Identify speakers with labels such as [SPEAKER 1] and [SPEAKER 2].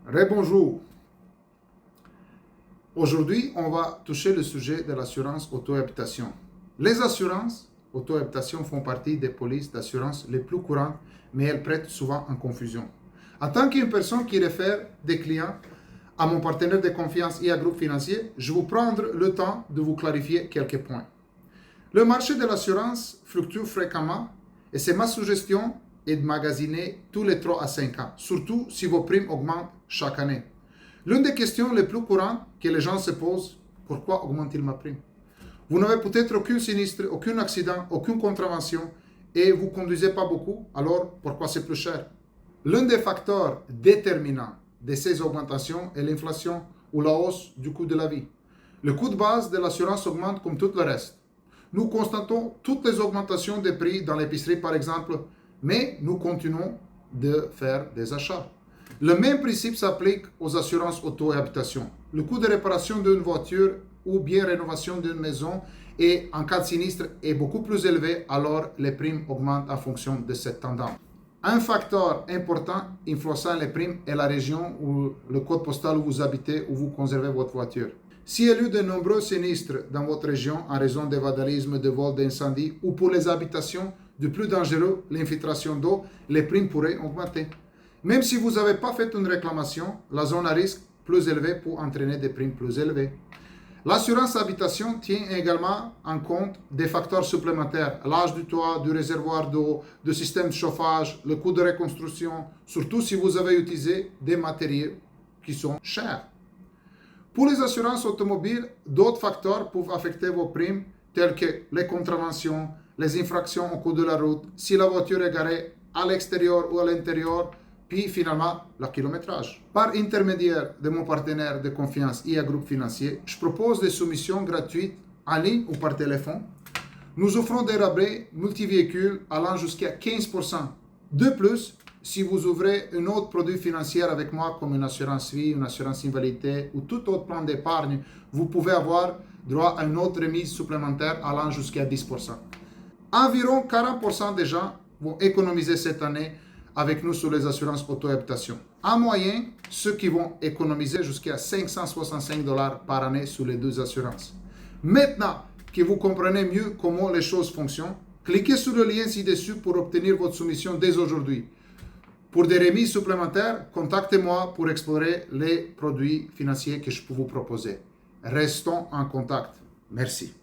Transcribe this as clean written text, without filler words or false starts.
[SPEAKER 1] Rebonjour. Aujourd'hui, on va toucher le sujet de l'assurance auto-habitation. Les assurances auto-habitation font partie des polices d'assurance les plus courantes, mais elles prêtent souvent en confusion. En tant qu'une personne qui réfère des clients à mon partenaire de confiance et à groupe financier, je vais prendre le temps de vous clarifier quelques points. Le marché de l'assurance fluctue fréquemment et c'est ma suggestion est de magasiner tous les 3 à 5 ans, surtout si vos primes augmentent chaque année. L'une des questions les plus courantes que les gens se posent, pourquoi augmente-t-il ma prime? Vous n'avez peut-être aucun sinistre, aucun accident, aucune contravention et vous ne conduisez pas beaucoup, alors pourquoi c'est plus cher? L'un des facteurs déterminants de ces augmentations est l'inflation ou la hausse du coût de la vie. Le coût de base de l'assurance augmente comme tout le reste. Nous constatons toutes les augmentations des prix dans l'épicerie par exemple, mais nous continuons de faire des achats. Le même principe s'applique aux assurances auto et habitation. Le coût de réparation d'une voiture ou bien rénovation d'une maison et en cas de sinistre est beaucoup plus élevé, alors les primes augmentent en fonction de cette tendance. Un facteur important influençant les primes est la région ou le code postal où vous habitez, où vous conservez votre voiture. S'il y a eu de nombreux sinistres dans votre région en raison de vandalisme, de vol, d'incendie ou pour les habitations de plus dangereux, l'infiltration d'eau, les primes pourraient augmenter. Même si vous n'avez pas fait une réclamation, la zone à risque plus élevée peut entraîner des primes plus élevées. L'assurance habitation tient également en compte des facteurs supplémentaires, l'âge du toit, du réservoir d'eau, du système de chauffage, le coût de reconstruction, surtout si vous avez utilisé des matériaux qui sont chers. Pour les assurances automobiles, d'autres facteurs peuvent affecter vos primes, tels que les contraventions, les infractions au cours de la route, si la voiture est garée à l'extérieur ou à l'intérieur, puis finalement, le kilométrage. Par intermédiaire de mon partenaire de confiance IA Groupe Financier, je propose des soumissions gratuites en ligne ou par téléphone. Nous offrons des rabais multivéhicules allant jusqu'à 15%. De plus, si vous ouvrez un autre produit financier avec moi, comme une assurance vie, une assurance invalidité ou tout autre plan d'épargne, vous pouvez avoir droit à une autre remise supplémentaire allant jusqu'à 10%. Environ 40% des gens vont économiser cette année avec nous sur les assurances auto-habitation. En moyenne, ceux qui vont économiser jusqu'à 565 $ par année sur les deux assurances. Maintenant que vous comprenez mieux comment les choses fonctionnent, cliquez sur le lien ci-dessus pour obtenir votre soumission dès aujourd'hui. Pour des remises supplémentaires, contactez-moi pour explorer les produits financiers que je peux vous proposer. Restons en contact. Merci.